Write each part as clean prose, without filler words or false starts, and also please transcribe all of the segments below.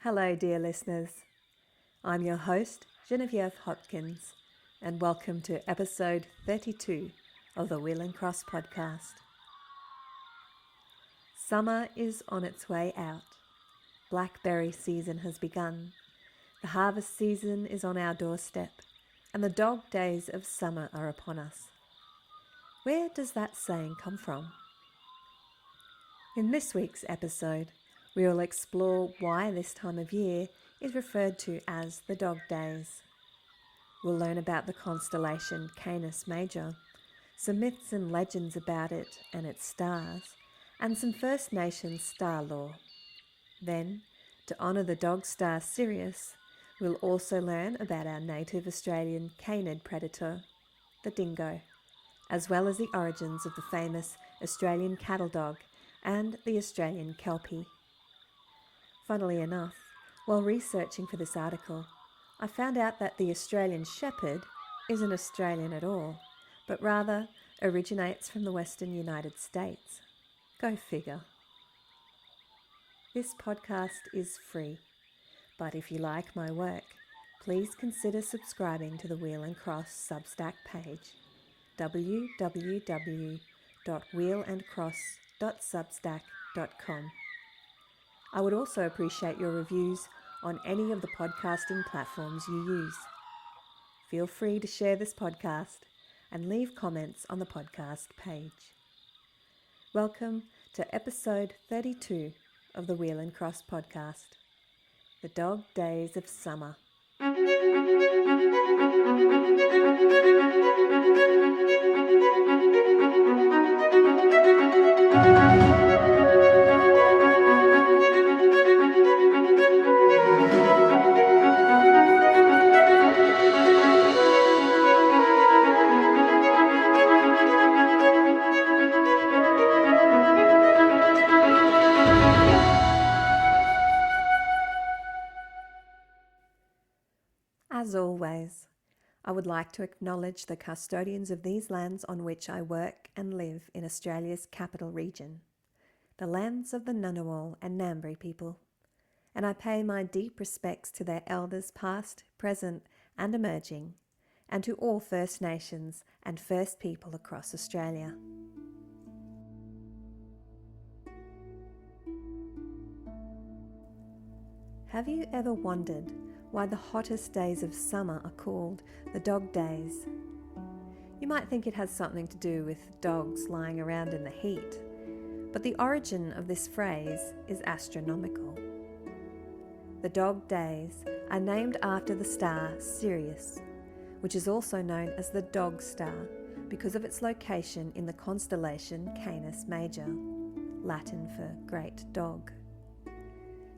Hello, dear listeners. I'm your host, Genevieve Hopkins, and welcome to episode 32 of the Wheel and Cross podcast. Summer is on its way out. Blackberry season has begun. The harvest season is on our doorstep, and the dog days of summer are upon us. Where does that saying come from? In this week's episode, we will explore why this time of year is referred to as the dog days. We'll learn about the constellation Canis Major, some myths and legends about it and its stars, and some First Nations star lore. Then, to honour the dog star Sirius, we'll also learn about our native Australian canid predator, the dingo, as well as the origins of the famous Australian cattle dog and the Australian Kelpie. Funnily enough, while researching for this article, I found out that the Australian shepherd isn't Australian at all, but rather originates from the Western United States. Go figure. This podcast is free, but if you like my work, please consider subscribing to the Wheel and Cross Substack page, www.wheelandcross.substack.com. I would also appreciate your reviews on any of the podcasting platforms you use. Feel free to share this podcast and leave comments on the podcast page. Welcome to episode 32 of the Wheel and Cross podcast, The Dog Days of Summer. As always, I would like to acknowledge the custodians of these lands on which I work and live in Australia's capital region, the lands of the Ngunnawal and Ngambri people, and I pay my deep respects to their elders past, present and emerging, and to all First Nations and First People across Australia. Have you ever wondered why the hottest days of summer are called the dog days? You might think it has something to do with dogs lying around in the heat, but the origin of this phrase is astronomical. The dog days are named after the star Sirius, which is also known as the dog star because of its location in the constellation Canis Major, Latin for great dog.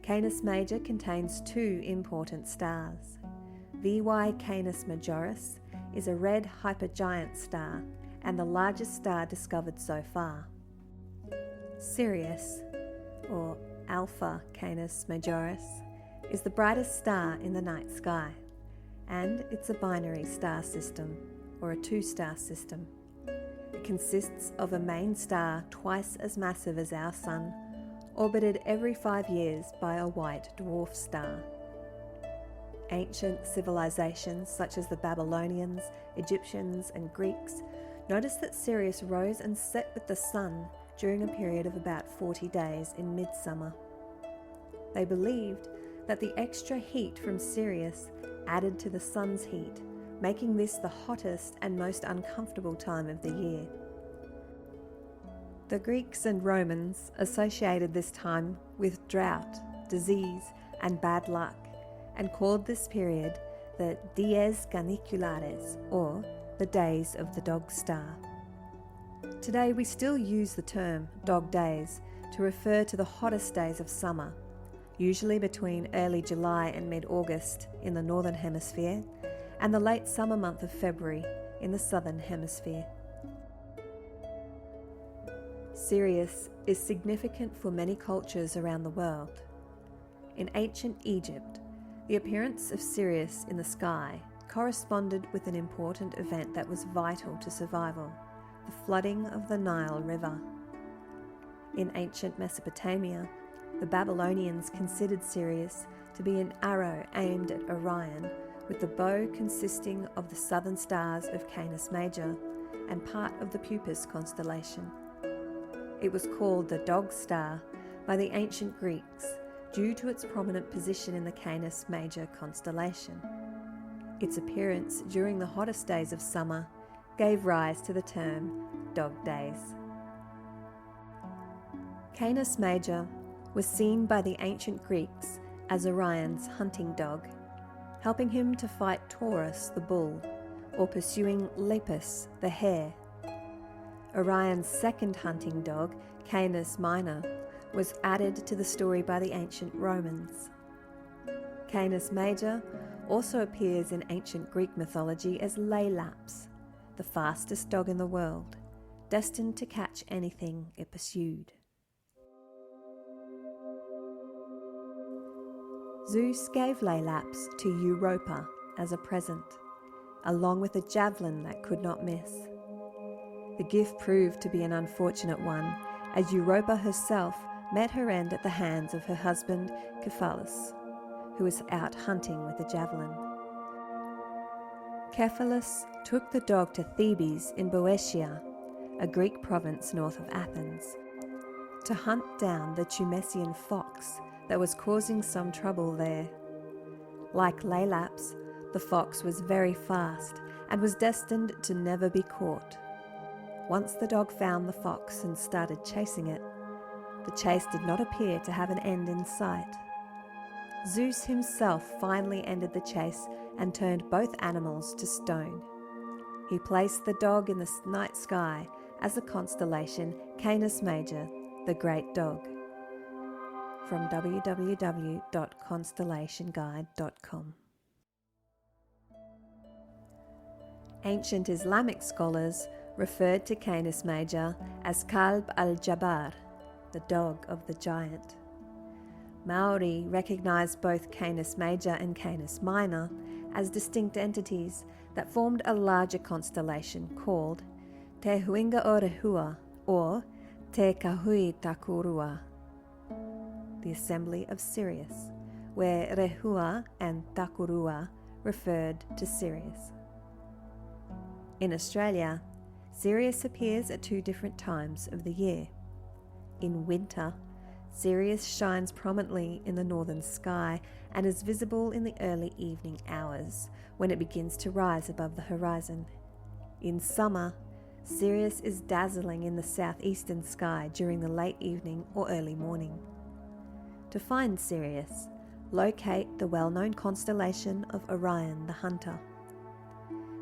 Canis Major contains two important stars. VY Canis Majoris is a red hypergiant star and the largest star discovered so far. Sirius, or Alpha Canis Majoris, is the brightest star in the night sky, and it's a binary star system, or a two-star system. It consists of a main star twice as massive as our Sun, orbited every 5 years by a white dwarf star. Ancient civilizations such as the Babylonians, Egyptians and Greeks noticed that Sirius rose and set with the sun during a period of about 40 days in midsummer. They believed that the extra heat from Sirius added to the sun's heat, making this the hottest and most uncomfortable time of the year. The Greeks and Romans associated this time with drought, disease, and bad luck, and called this period the dies caniculares, or the days of the dog star. Today we still use the term dog days to refer to the hottest days of summer, usually between early July and mid-August in the Northern Hemisphere, and the late summer month of February in the Southern Hemisphere. Sirius is significant for many cultures around the world. In ancient Egypt, the appearance of Sirius in the sky corresponded with an important event that was vital to survival, the flooding of the Nile River. In ancient Mesopotamia, The Babylonians considered Sirius to be an arrow aimed at Orion, with the bow consisting of the southern stars of Canis Major and part of the Puppis constellation. It was called the dog star by the ancient Greeks due to its prominent position in the Canis Major constellation. Its appearance during the hottest days of summer gave rise to the term dog days. Canis Major was seen by the ancient Greeks as Orion's hunting dog, helping him to fight Taurus the bull, or pursuing Lepus the hare. Orion's second hunting dog, Canis Minor, was added to the story by the ancient Romans. Canis Major also appears in ancient Greek mythology as Laelaps, the fastest dog in the world, destined to catch anything it pursued. Zeus gave Laelaps to Europa as a present, along with a javelin that could not miss. The gift proved to be an unfortunate one, as Europa herself met her end at the hands of her husband Cephalus, who was out hunting with a javelin. Cephalus took the dog to Thebes in Boeotia, a Greek province north of Athens, to hunt down the Tumesian fox that was causing some trouble there. Like Laelaps, the fox was very fast and was destined to never be caught. Once the dog found the fox and started chasing it, the chase did not appear to have an end in sight. Zeus himself finally ended the chase and turned both animals to stone. He placed the dog in the night sky as the constellation Canis Major, the Great Dog. From www.constellationguide.com. Ancient Islamic scholars referred to Canis Major as Kalb al-Jabbar, the dog of the giant. Maori recognized both Canis Major and Canis Minor as distinct entities that formed a larger constellation called Te Huinga o Rehua, or Te Kahui Takurua, the assembly of Sirius, where Rehua and Takurua referred to Sirius. In Australia, Sirius appears at two different times of the year. In winter, Sirius shines prominently in the northern sky and is visible in the early evening hours when it begins to rise above the horizon. In summer, Sirius is dazzling in the southeastern sky during the late evening or early morning. To find Sirius, locate the well-known constellation of Orion the Hunter.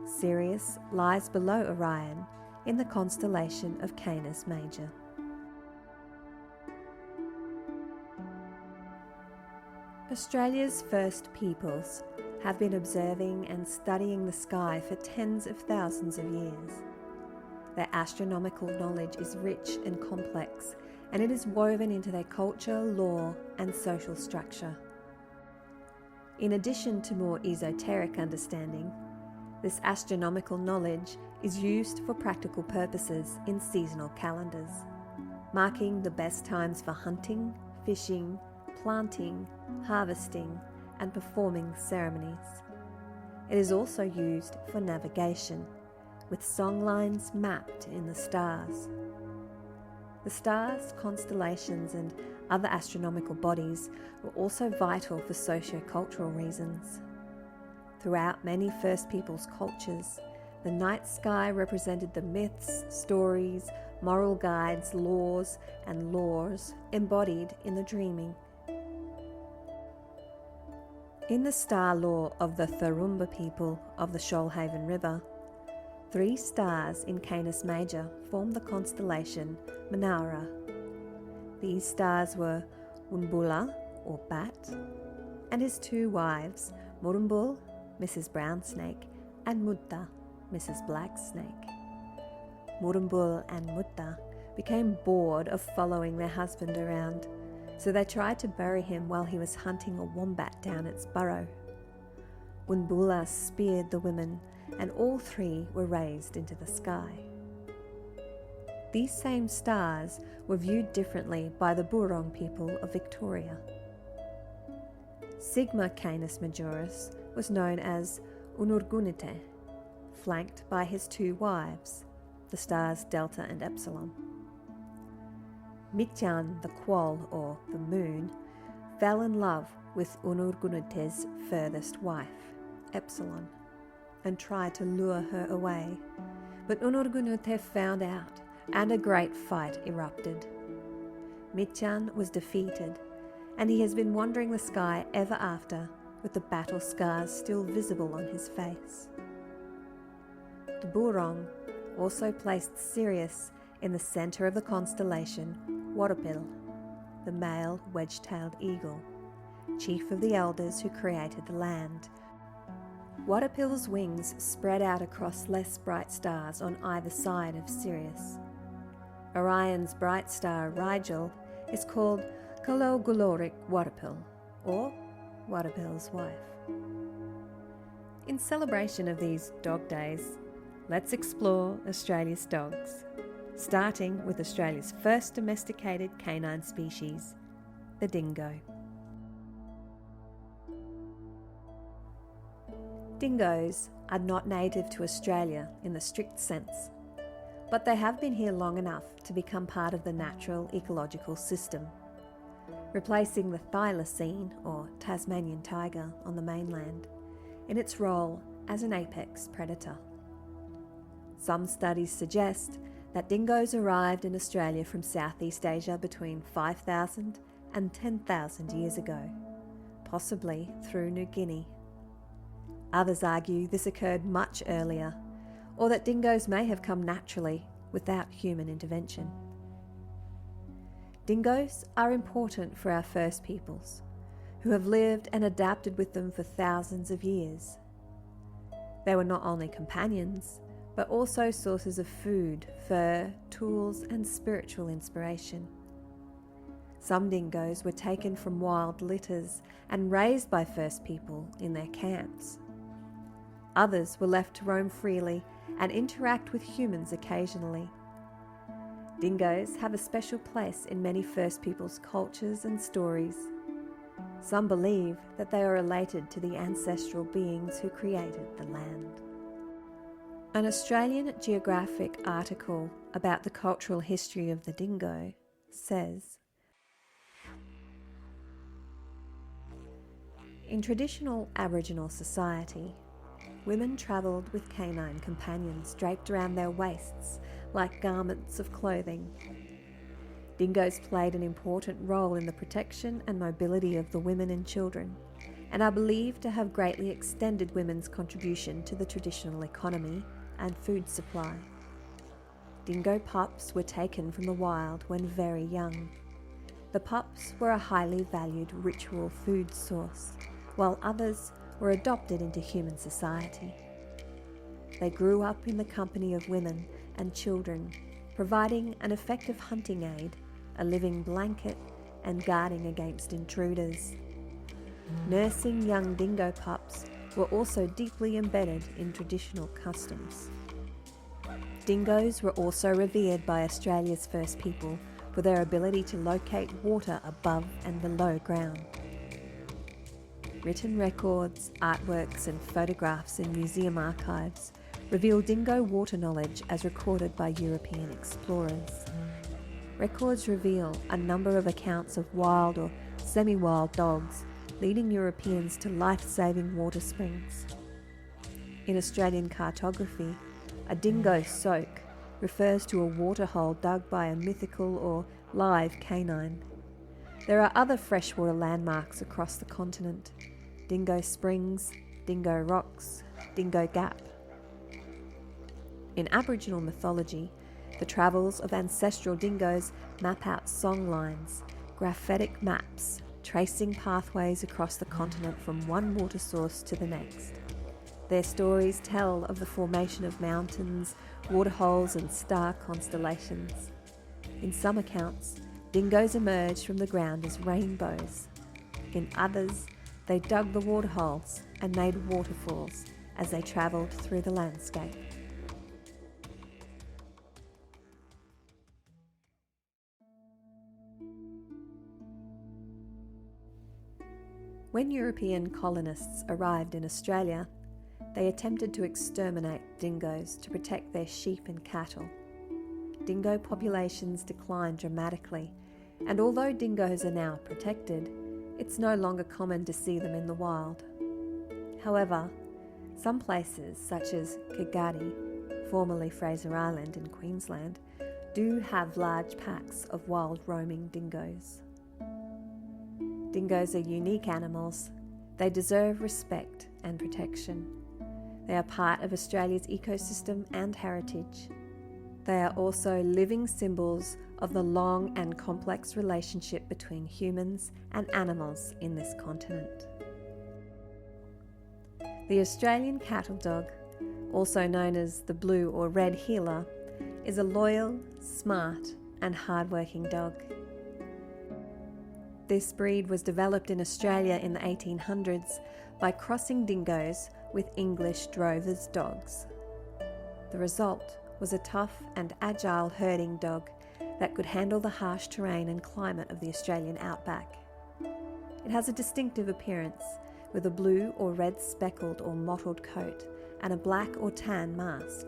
Sirius lies below Orion in the constellation of Canis Major. Australia's first peoples have been observing and studying the sky for tens of thousands of years. Their astronomical knowledge is rich and complex, and it is woven into their culture, law, and social structure. In addition to more esoteric understanding, this astronomical knowledge is used for practical purposes in seasonal calendars, marking the best times for hunting, fishing, planting, harvesting, and performing ceremonies. It is also used for navigation, with songlines mapped in the stars. The stars, constellations, and other astronomical bodies were also vital for socio-cultural reasons. Throughout many First Peoples cultures, the night sky represented the myths, stories, moral guides, laws, and lores embodied in the dreaming. In the star lore of the Tharumba people of the Shoalhaven River, 3 stars in Canis Major form the constellation Manara. These stars were Wunbula, or Bat, and his 2 wives, Murumbul, Mrs. Brown Snake, and Mutta, Mrs. Black Snake. Murumbul and Mutta became bored of following their husband around, so they tried to bury him while he was hunting a wombat down its burrow. Wunbula speared the women, and all 3 were raised into the sky. These same stars were viewed differently by the Burong people of Victoria. Sigma Canis Majoris was known as Unurgunite, flanked by his two wives, the stars Delta and Epsilon. Mityan the Quoll, or the Moon, fell in love with Unurgunite's furthest wife, Epsilon, and tried to lure her away, but Unurgunite found out, and a great fight erupted. Mityan was defeated, and he has been wandering the sky ever after, with the battle scars still visible on his face. The Burong also placed Sirius in the centre of the constellation Warapil, the male wedge-tailed eagle, chief of the elders who created the land. Warapil's wings spread out across less bright stars on either side of Sirius. Orion's bright star Rigel is called Kaloguloric Warapil, or Warapil's wife. In celebration of these dog days, let's explore Australia's dogs, starting with Australia's first domesticated canine species, the dingo. Dingoes are not native to Australia in the strict sense, but they have been here long enough to become part of the natural ecological system, replacing the thylacine, or Tasmanian tiger, on the mainland, in its role as an apex predator. Some studies suggest that dingoes arrived in Australia from Southeast Asia between 5,000 and 10,000 years ago, possibly through New Guinea. Others argue this occurred much earlier, or that dingoes may have come naturally without human intervention. Dingoes are important for our first peoples, who have lived and adapted with them for thousands of years. They were not only companions, but also sources of food, fur, tools, and spiritual inspiration. Some dingoes were taken from wild litters and raised by first people in their camps. Others were left to roam freely and interact with humans occasionally. Dingoes have a special place in many First Peoples' cultures and stories. Some believe that they are related to the ancestral beings who created the land. An Australian Geographic article about the cultural history of the dingo says, in traditional Aboriginal society, women travelled with canine companions draped around their waists like garments of clothing. Dingoes played an important role in the protection and mobility of the women and children, and are believed to have greatly extended women's contribution to the traditional economy and food supply. Dingo pups were taken from the wild when very young. The pups were a highly valued ritual food source, while others were adopted into human society. They grew up in the company of women and children, providing an effective hunting aid, a living blanket, and guarding against intruders. Nursing young dingo pups were also deeply embedded in traditional customs. Dingoes were also revered by Australia's first people for their ability to locate water above and below ground. Written records, artworks, and photographs in museum archives reveal dingo water knowledge as recorded by European explorers. Records reveal a number of accounts of wild or semi-wild dogs leading Europeans to life-saving water springs. In Australian cartography, a dingo soak refers to a waterhole dug by a mythical or live canine. There are other freshwater landmarks across the continent: Dingo Springs, Dingo Rocks, Dingo Gap. In Aboriginal mythology, the travels of ancestral dingoes map out song lines, graphitic maps, tracing pathways across the continent from one water source to the next. Their stories tell of the formation of mountains, waterholes, and star constellations. In some accounts, dingoes emerged from the ground as rainbows. In others, they dug the waterholes and made waterfalls as they travelled through the landscape. When European colonists arrived in Australia, they attempted to exterminate dingoes to protect their sheep and cattle. Dingo populations declined dramatically, and although dingoes are now protected, it's no longer common to see them in the wild. However, some places, such as Kagadi, formerly Fraser Island in Queensland, do have large packs of wild roaming dingoes. Dingoes are unique animals. They deserve respect and protection. They are part of Australia's ecosystem and heritage. They are also living symbols of the long and complex relationship between humans and animals in this continent. The Australian cattle dog, also known as the blue or red heeler, is a loyal, smart and hard-working dog. This breed was developed in Australia in the 1800s by crossing dingoes with English drovers' dogs. The result was a tough and agile herding dog that could handle the harsh terrain and climate of the Australian outback. It has a distinctive appearance, with a blue or red speckled or mottled coat and a black or tan mask.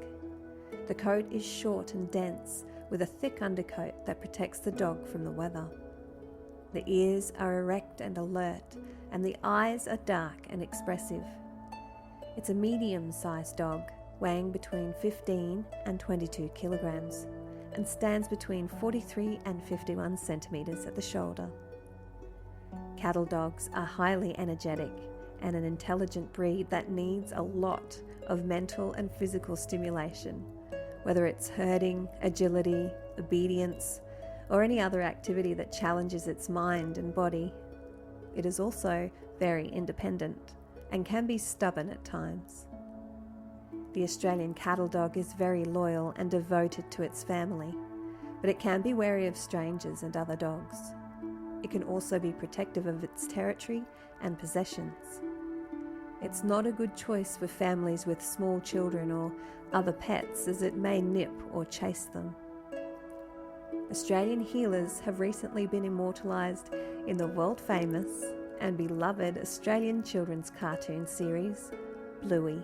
The coat is short and dense, with a thick undercoat that protects the dog from the weather. The ears are erect and alert, and the eyes are dark and expressive. It's a medium-sized dog, weighing between 15 and 22 kilograms, and stands between 43 and 51 centimetres at the shoulder. Cattle dogs are highly energetic and an intelligent breed that needs a lot of mental and physical stimulation, whether it's herding, agility, obedience, or any other activity that challenges its mind and body. It is also very independent and can be stubborn at times. The Australian cattle dog is very loyal and devoted to its family, but it can be wary of strangers and other dogs. It can also be protective of its territory and possessions. It's not a good choice for families with small children or other pets, as it may nip or chase them. Australian heelers have recently been immortalised in the world-famous and beloved Australian children's cartoon series, Bluey.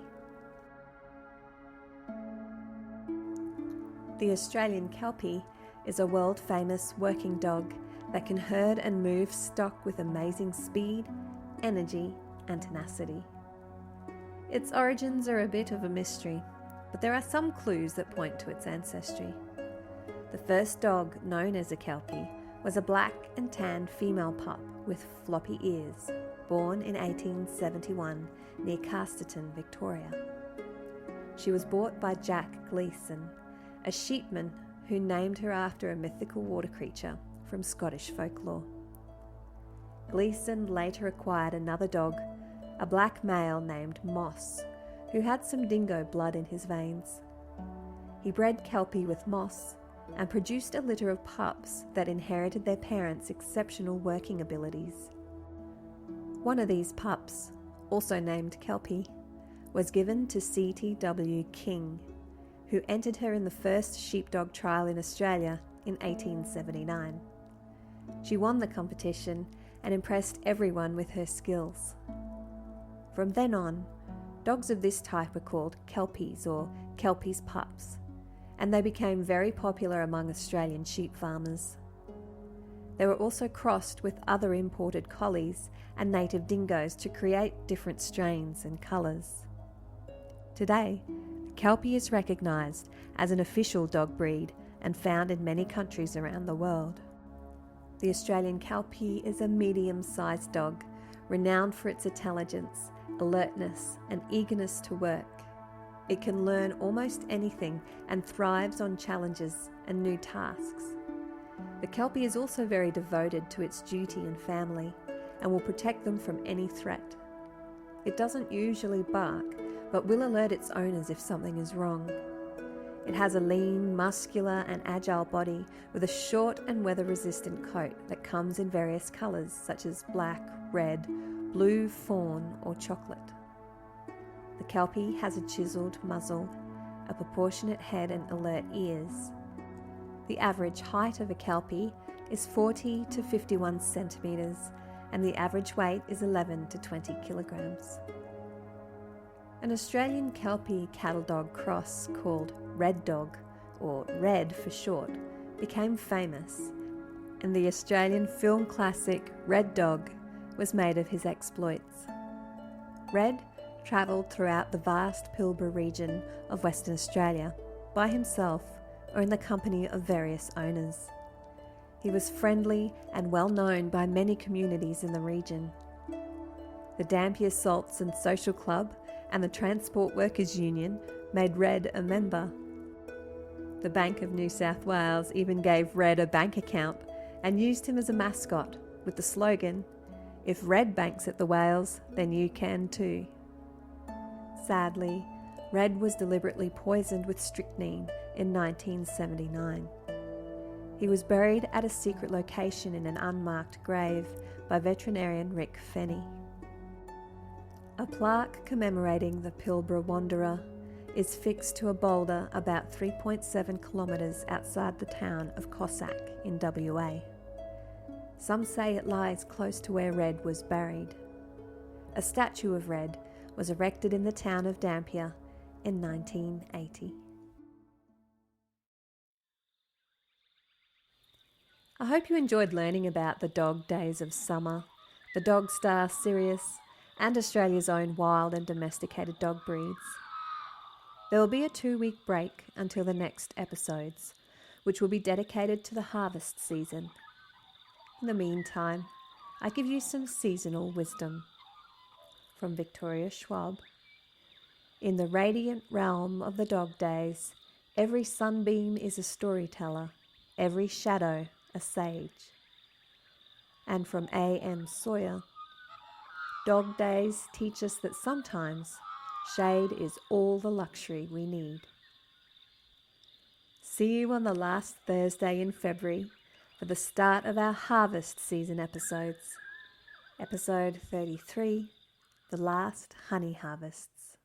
The Australian Kelpie is a world-famous working dog that can herd and move stock with amazing speed, energy, and tenacity. Its origins are a bit of a mystery, but there are some clues that point to its ancestry. The first dog known as a Kelpie was a black and tan female pup with floppy ears, born in 1871 near Casterton, Victoria. She was bought by Jack Gleeson, a sheepman who named her after a mythical water creature from Scottish folklore. Gleeson later acquired another dog, a black male named Moss, who had some dingo blood in his veins. He bred Kelpie with Moss and produced a litter of pups that inherited their parents' exceptional working abilities. One of these pups, also named Kelpie, was given to C.T.W. King, who entered her in the first sheepdog trial in Australia in 1879. She won the competition and impressed everyone with her skills. From then on, dogs of this type are called Kelpies or Kelpie's pups, and they became very popular among Australian sheep farmers. They were also crossed with other imported collies and native dingoes to create different strains and colours. Today, the Kelpie is recognised as an official dog breed and found in many countries around the world. The Australian Kelpie is a medium-sized dog, renowned for its intelligence, alertness, and eagerness to work. It can learn almost anything and thrives on challenges and new tasks. The Kelpie is also very devoted to its duty and family and will protect them from any threat. It doesn't usually bark, but will alert its owners if something is wrong. It has a lean, muscular and agile body with a short and weather-resistant coat that comes in various colours such as black, red, blue, fawn or chocolate. The Kelpie has a chiselled muzzle, a proportionate head and alert ears. The average height of a Kelpie is 40 to 51 centimetres and the average weight is 11 to 20 kilograms. An Australian Kelpie cattle dog cross called Red Dog, or Red for short, became famous, and the Australian film classic Red Dog was made of his exploits. Red travelled throughout the vast Pilbara region of Western Australia by himself or in the company of various owners. He was friendly and well known by many communities in the region. The Dampier Salts and Social Club and the Transport Workers Union made Red a member. The Bank of New South Wales even gave Red a bank account and used him as a mascot with the slogan, "If Red banks at the whales, then you can too." Sadly, Red was deliberately poisoned with strychnine in 1979. He was buried at a secret location in an unmarked grave by veterinarian Rick Fenny. A plaque commemorating the Pilbara wanderer is fixed to a boulder about 3.7 kilometres outside the town of Cossack in WA. Some say it lies close to where Red was buried. A statue of Red was erected in the town of Dampier in 1980. I hope you enjoyed learning about the dog days of summer, the dog star Sirius, and Australia's own wild and domesticated dog breeds. There will be a 2-week break until the next episodes, which will be dedicated to the harvest season. In the meantime, I give you some seasonal wisdom. From Victoria Schwab. In the radiant realm of the dog days, every sunbeam is a storyteller, every shadow a sage. And from A.M. Sawyer. Dog days teach us that sometimes shade is all the luxury we need. See you on the last Thursday in February for the start of our harvest season episodes. Episode 33, The Last Honey Harvests.